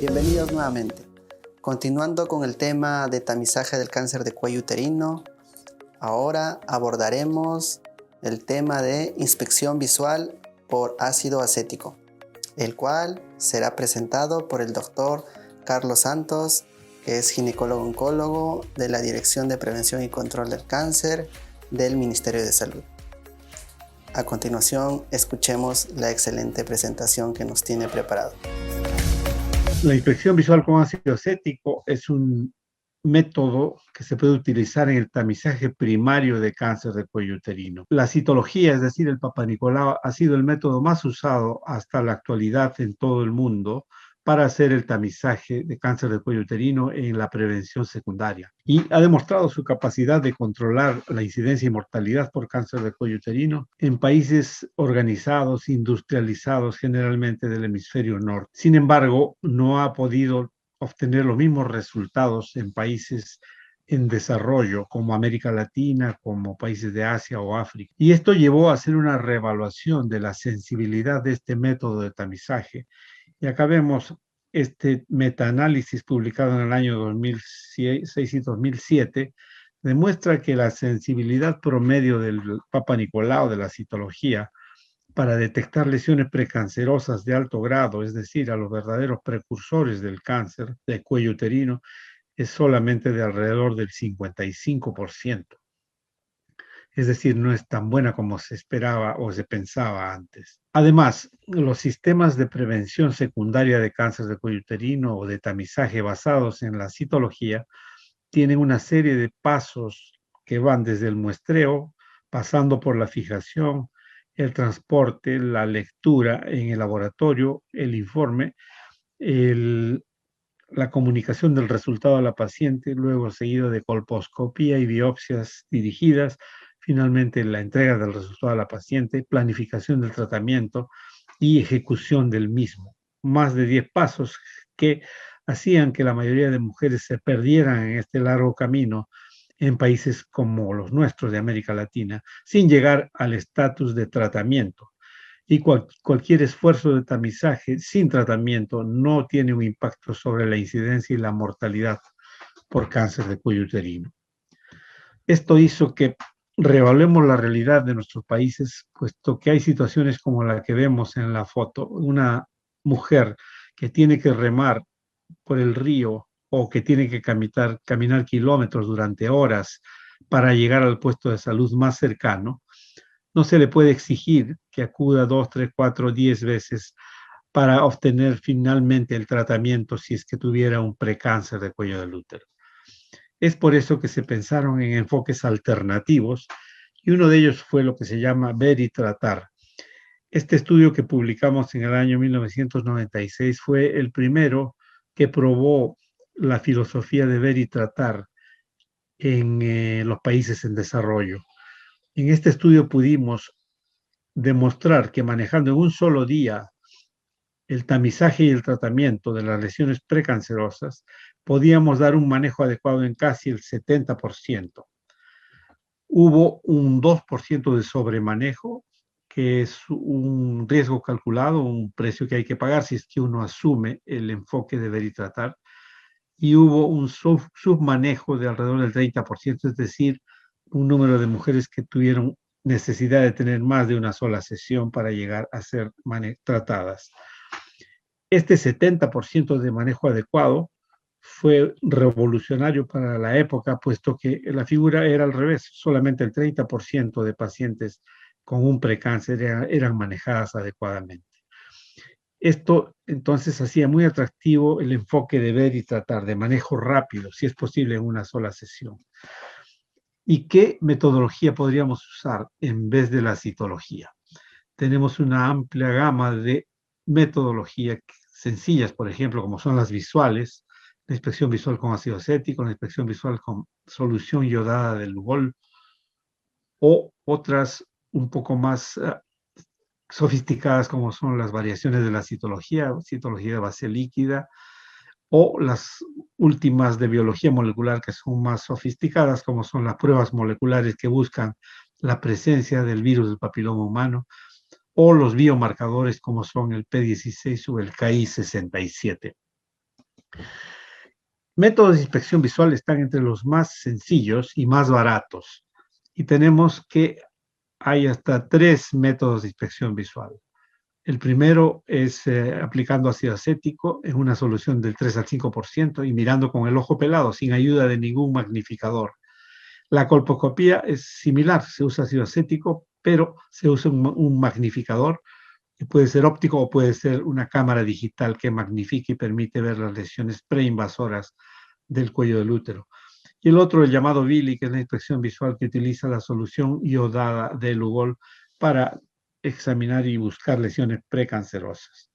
Bienvenidos nuevamente. Continuando con el tema de tamizaje del cáncer de cuello uterino, ahora abordaremos el tema de inspección visual por ácido acético, el cual será presentado por el doctor Carlos Santos, que es ginecólogo-oncólogo de la Dirección de Prevención y Control del Cáncer del Ministerio de Salud. A continuación, escuchemos la excelente presentación que nos tiene preparado. La inspección visual con ácido acético es un método que se puede utilizar en el tamizaje primario de cáncer de cuello uterino. La citología, es decir, el Papa Nicolau, ha sido el método más usado hasta la actualidad en todo el mundo para hacer el tamizaje de cáncer de cuello uterino en la prevención secundaria. Y ha demostrado su capacidad de controlar la incidencia y mortalidad por cáncer de cuello uterino en países organizados, industrializados, generalmente del hemisferio norte. Sin embargo, no ha podido obtener los mismos resultados en países en desarrollo, como América Latina, como países de Asia o África. Y esto llevó a hacer una reevaluación de la sensibilidad de este método de tamizaje. Y acá vemos este metaanálisis publicado en el año 2006 y 2007, demuestra que la sensibilidad promedio del Papa Nicolau de la citología para detectar lesiones precancerosas de alto grado, es decir, a los verdaderos precursores del cáncer de cuello uterino, es solamente de alrededor del 55%. Es decir, no es tan buena como se esperaba o se pensaba antes. Además, los sistemas de prevención secundaria de cáncer de cuello uterino o de tamizaje basados en la citología tienen una serie de pasos que van desde el muestreo, pasando por la fijación, el transporte, la lectura en el laboratorio, el informe, la comunicación del resultado a la paciente, luego seguido de colposcopía y biopsias dirigidas, finalmente la entrega del resultado a la paciente, planificación del tratamiento y ejecución del mismo. Más de 10 pasos que hacían que la mayoría de mujeres se perdieran en este largo camino en países como los nuestros de América Latina, sin llegar al estatus de tratamiento. Y cualquier esfuerzo de tamizaje sin tratamiento no tiene un impacto sobre la incidencia y la mortalidad por cáncer de cuello uterino. Esto hizo que reevaluemos la realidad de nuestros países, puesto que hay situaciones como la que vemos en la foto, una mujer que tiene que remar por el río o que tiene que caminar kilómetros durante horas para llegar al puesto de salud más cercano. No se le puede exigir que acuda 2, 3, 4, 10 veces para obtener finalmente el tratamiento si es que tuviera un precáncer de cuello del útero. Es por eso que se pensaron en enfoques alternativos y uno de ellos fue lo que se llama ver y tratar. Este estudio que publicamos en el año 1996 fue el primero que probó la filosofía de ver y tratar en los países en desarrollo. En este estudio pudimos demostrar que manejando en un solo día el tamizaje y el tratamiento de las lesiones precancerosas, podíamos dar un manejo adecuado en casi el 70%. Hubo un 2% de sobremanejo, que es un riesgo calculado, un precio que hay que pagar si es que uno asume el enfoque de ver y tratar, y hubo un submanejo de alrededor del 30%, es decir, un número de mujeres que tuvieron necesidad de tener más de una sola sesión para llegar a ser tratadas. Este 70% de manejo adecuado fue revolucionario para la época, puesto que la figura era al revés, solamente el 30% de pacientes con un precáncer eran manejadas adecuadamente. Esto entonces hacía muy atractivo el enfoque de ver y tratar, de manejo rápido, si es posible en una sola sesión. ¿Y qué metodología podríamos usar en vez de la citología? Tenemos una amplia gama de metodologías sencillas, por ejemplo, como son las visuales, la inspección visual con ácido acético, la inspección visual con solución iodada de Lugol, o otras un poco más sofisticadas como son las variaciones de la citología de base líquida, o las últimas de biología molecular que son más sofisticadas, como son las pruebas moleculares que buscan la presencia del virus del papiloma humano, o los biomarcadores como son el P16 o el KI67. Métodos de inspección visual están entre los más sencillos y más baratos. Y tenemos que hay hasta 3 métodos de inspección visual. El primero es aplicando ácido acético en una solución del 3 al 5% y mirando con el ojo pelado, sin ayuda de ningún magnificador. La colposcopía es similar, se usa ácido acético, pero se usa un magnificador, que puede ser óptico o puede ser una cámara digital que magnifica y permite ver las lesiones preinvasoras del cuello del útero. Y el otro, el llamado Billy, que es la inspección visual que utiliza la solución iodada de Lugol para examinar y buscar lesiones precancerosas.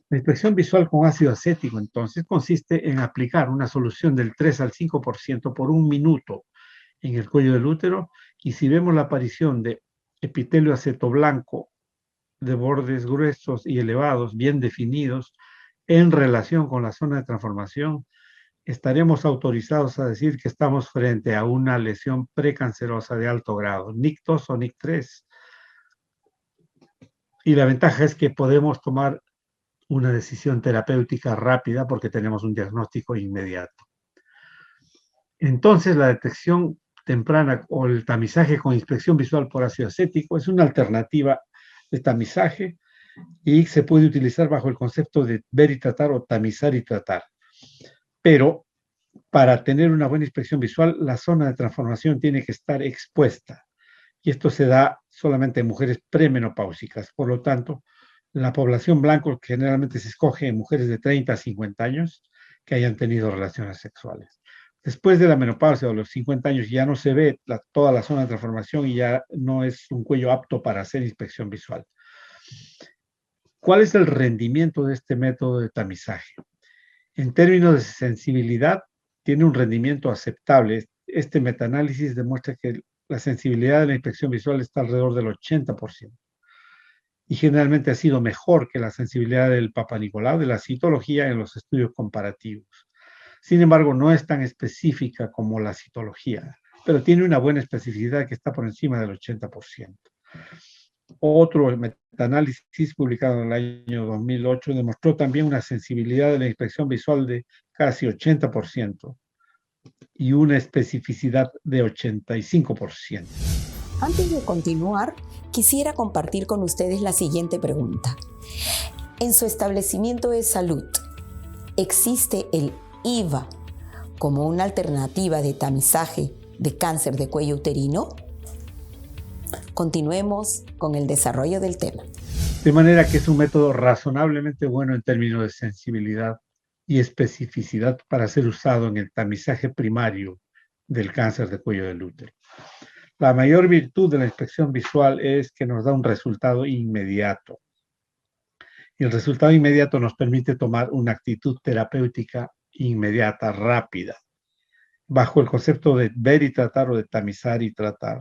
La inspección visual con ácido acético, entonces, consiste en aplicar una solución del 3 al 5% por 1 minuto en el cuello del útero, y si vemos la aparición de epitelio acetoblanco de bordes gruesos y elevados, bien definidos, en relación con la zona de transformación, estaremos autorizados a decir que estamos frente a una lesión precancerosa de alto grado, NIC2 o NIC3. Y la ventaja es que podemos tomar una decisión terapéutica rápida porque tenemos un diagnóstico inmediato. Entonces, la detección temprana o el tamizaje con inspección visual por ácido acético es una alternativa de tamizaje y se puede utilizar bajo el concepto de ver y tratar o tamizar y tratar. Pero para tener una buena inspección visual, la zona de transformación tiene que estar expuesta. Y esto se da solamente en mujeres premenopáusicas. Por lo tanto, la población blanca generalmente se escoge en mujeres de 30 a 50 años que hayan tenido relaciones sexuales. Después de la menopausia o los 50 años ya no se ve toda la zona de transformación y ya no es un cuello apto para hacer inspección visual. ¿Cuál es el rendimiento de este método de tamizaje? En términos de sensibilidad, tiene un rendimiento aceptable. Este metaanálisis demuestra que la sensibilidad de la inspección visual está alrededor del 80%. Y generalmente ha sido mejor que la sensibilidad del Papa Nicolau, de la citología en los estudios comparativos. Sin embargo, no es tan específica como la citología, pero tiene una buena especificidad que está por encima del 80%. Otro metaanálisis publicado en el año 2008 demostró también una sensibilidad de la inspección visual de casi 80% y una especificidad de 85%. Antes de continuar, quisiera compartir con ustedes la siguiente pregunta. En su establecimiento de salud, ¿existe el IVA como una alternativa de tamizaje de cáncer de cuello uterino? Continuemos con el desarrollo del tema. De manera que es un método razonablemente bueno en términos de sensibilidad y especificidad para ser usado en el tamizaje primario del cáncer de cuello del útero. La mayor virtud de la inspección visual es que nos da un resultado inmediato. Y el resultado inmediato nos permite tomar una actitud terapéutica inmediata, rápida, bajo el concepto de ver y tratar o de tamizar y tratar.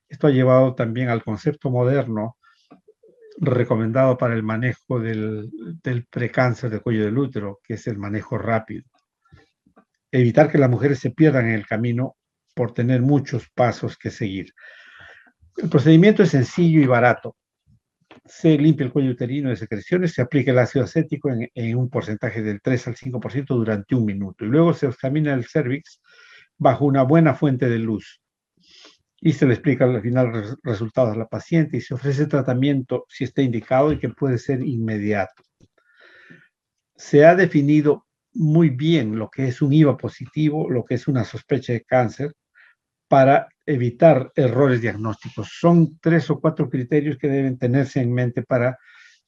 Esto ha llevado también al concepto moderno recomendado para el manejo del precáncer de cuello del útero, que es el manejo rápido. Evitar que las mujeres se pierdan en el camino por tener muchos pasos que seguir. El procedimiento es sencillo y barato. Se limpia el cuello uterino de secreciones, se aplica el ácido acético en un porcentaje del 3 al 5% durante 1 minuto y luego se examina el cervix bajo una buena fuente de luz y se le explica al final los resultados a la paciente y se ofrece tratamiento si está indicado y que puede ser inmediato. Se ha definido muy bien lo que es un IVA positivo, lo que es una sospecha de cáncer, para evitar errores diagnósticos. Son 3 o 4 criterios que deben tenerse en mente para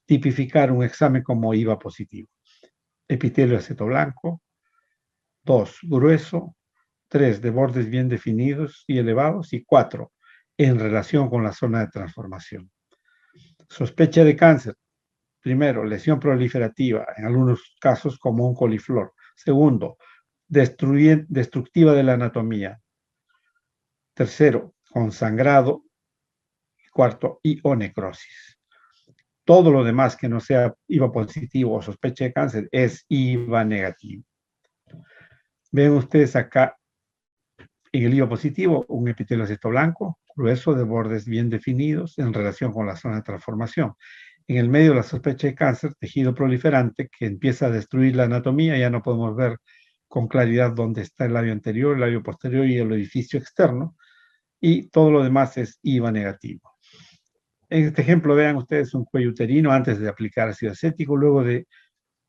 tipificar un examen como IVA positivo. Epitelio acetoblanco, 2, grueso, 3, de bordes bien definidos y elevados, y 4, en relación con la zona de transformación. Sospecha de cáncer. Primero, lesión proliferativa, en algunos casos como un coliflor. Segundo, destructiva de la anatomía. Tercero, con sangrado. Cuarto, y o necrosis. Todo lo demás que no sea IVA positivo o sospecha de cáncer es IVA negativo. Ven ustedes acá en el IVA positivo un epitelio acetoblanco, grueso, de bordes bien definidos en relación con la zona de transformación. en el medio de la sospecha de cáncer, tejido proliferante que empieza a destruir la anatomía, ya no podemos ver con claridad dónde está el labio anterior, el labio posterior y el orificio externo, y todo lo demás es IVA negativo. En este ejemplo, vean ustedes un cuello uterino antes de aplicar ácido acético, luego de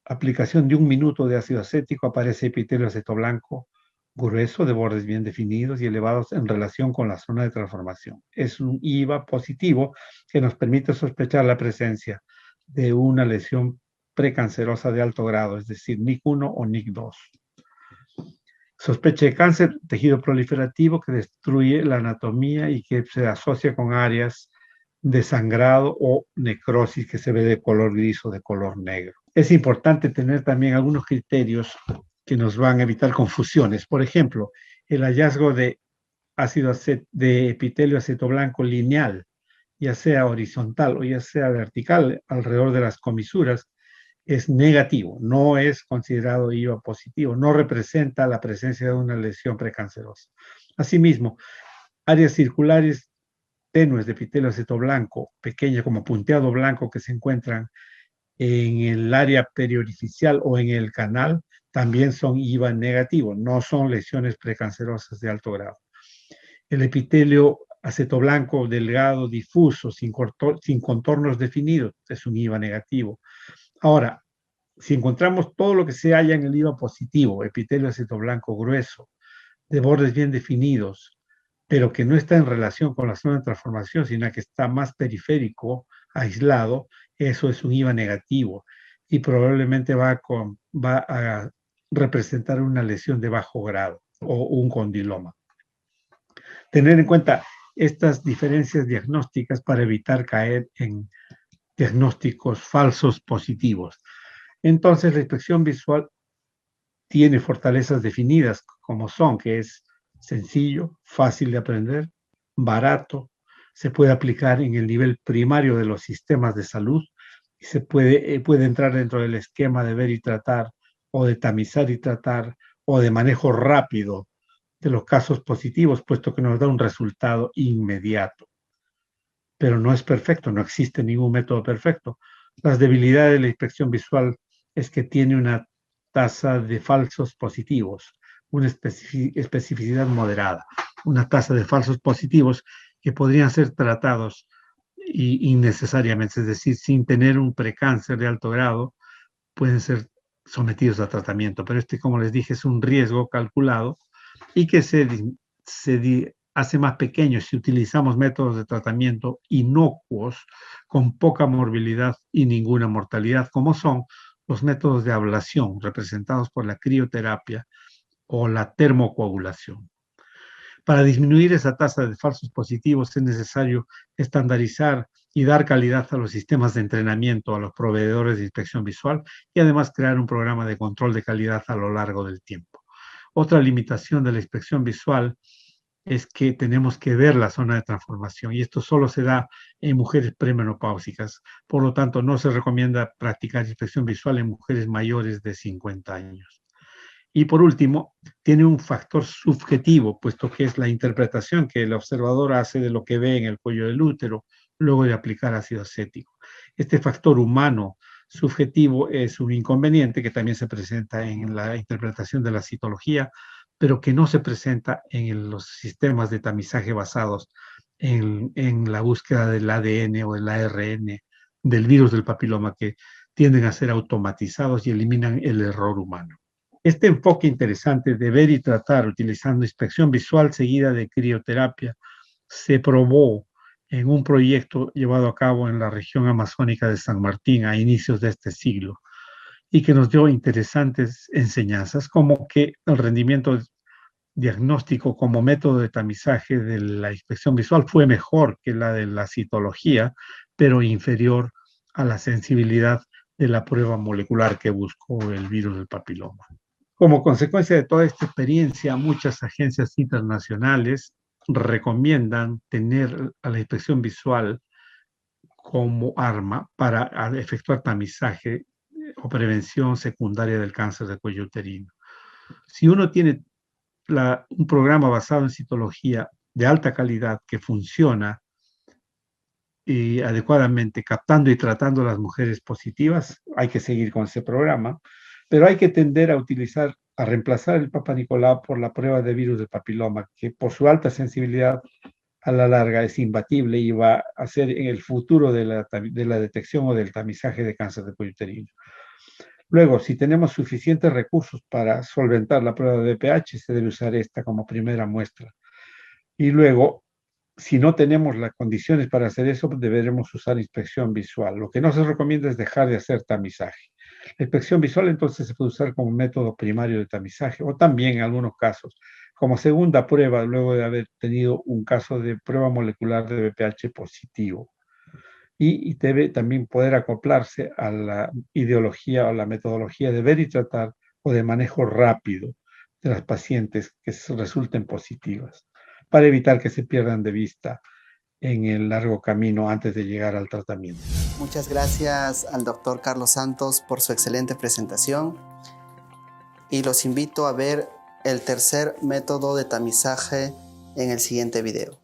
aplicación de 1 minuto de ácido acético aparece epitelio acetoblanco grueso de bordes bien definidos y elevados en relación con la zona de transformación. Es un IVA positivo que nos permite sospechar la presencia de una lesión precancerosa de alto grado, es decir, NIC1 o NIC2. Sospecha de cáncer, tejido proliferativo que destruye la anatomía y que se asocia con áreas de sangrado o necrosis que se ve de color gris o de color negro. Es importante tener también algunos criterios que nos van a evitar confusiones. Por ejemplo, el hallazgo de de epitelio acetoblanco lineal, ya sea horizontal o ya sea vertical, alrededor de las comisuras, es negativo, no es considerado IVA positivo, no representa la presencia de una lesión precancerosa. Asimismo, áreas circulares tenues de epitelio acetoblanco, pequeñas como punteado blanco que se encuentran en el área periorificial o en el canal, también son IVA negativo, no son lesiones precancerosas de alto grado. El epitelio acetoblanco delgado, difuso, sin contornos definidos, es un IVA negativo. Ahora, si encontramos todo lo que se halla en el IVA positivo, epitelio acetoblanco grueso, de bordes bien definidos, pero que no está en relación con la zona de transformación, sino que está más periférico, aislado, eso es un IVA negativo y probablemente va a representar una lesión de bajo grado o un condiloma. Tener en cuenta estas diferencias diagnósticas para evitar caer en diagnósticos falsos positivos. Entonces, la inspección visual tiene fortalezas definidas como son, que es sencillo, fácil de aprender, barato, se puede aplicar en el nivel primario de los sistemas de salud y se puede entrar dentro del esquema de ver y tratar o de tamizar y tratar o de manejo rápido de los casos positivos, puesto que nos da un resultado inmediato. Pero no es perfecto, no existe ningún método perfecto. Las debilidades de la inspección visual es que tiene una tasa de falsos positivos, una especificidad moderada, una tasa de falsos positivos que podrían ser tratados innecesariamente, es decir, sin tener un precáncer de alto grado, pueden ser sometidos a tratamiento. Pero como les dije, es un riesgo calculado y que se hace más pequeño si utilizamos métodos de tratamiento inocuos, con poca morbilidad y ninguna mortalidad, como son los métodos de ablación representados por la crioterapia o la termocoagulación. Para disminuir esa tasa de falsos positivos es necesario estandarizar y dar calidad a los sistemas de entrenamiento, a los proveedores de inspección visual y además crear un programa de control de calidad a lo largo del tiempo. Otra limitación de la inspección visual es que tenemos que ver la zona de transformación y esto solo se da en mujeres premenopáusicas. Por lo tanto, no se recomienda practicar inspección visual en mujeres mayores de 50 años. Y por último, tiene un factor subjetivo, puesto que es la interpretación que el observador hace de lo que ve en el cuello del útero luego de aplicar ácido acético. Este factor humano subjetivo es un inconveniente que también se presenta en la interpretación de la citología, pero que no se presenta en los sistemas de tamizaje basados en la búsqueda del ADN o del ARN del virus del papiloma, que tienden a ser automatizados y eliminan el error humano. Este enfoque interesante de ver y tratar utilizando inspección visual seguida de crioterapia se probó en un proyecto llevado a cabo en la región amazónica de San Martín a inicios de este siglo y que nos dio interesantes enseñanzas, como que el rendimiento diagnóstico como método de tamizaje de la inspección visual fue mejor que la de la citología, pero inferior a la sensibilidad de la prueba molecular que buscó el virus del papiloma. Como consecuencia de toda esta experiencia, muchas agencias internacionales recomiendan tener a la inspección visual como arma para efectuar tamizaje o prevención secundaria del cáncer de cuello uterino. Si uno tiene un programa basado en citología de alta calidad que funciona y adecuadamente captando y tratando a las mujeres positivas, hay que seguir con ese programa, pero hay que tender a reemplazar el Papa Nicolau por la prueba de virus del papiloma, que por su alta sensibilidad a la larga es imbatible y va a ser en el futuro de la detección o del tamizaje de cáncer de cuello uterino. Luego, si tenemos suficientes recursos para solventar la prueba de BPH, se debe usar esta como primera muestra. Y luego, si no tenemos las condiciones para hacer eso, deberemos usar inspección visual. Lo que no se recomienda es dejar de hacer tamizaje. La inspección visual entonces se puede usar como método primario de tamizaje o también en algunos casos como segunda prueba luego de haber tenido un caso de prueba molecular de BPH positivo. Y debe también poder acoplarse a la ideología o la metodología de ver y tratar o de manejo rápido de las pacientes que resulten positivas, para evitar que se pierdan de vista en el largo camino antes de llegar al tratamiento. Muchas gracias al doctor Carlos Santos por su excelente presentación y los invito a ver el tercer método de tamizaje en el siguiente video.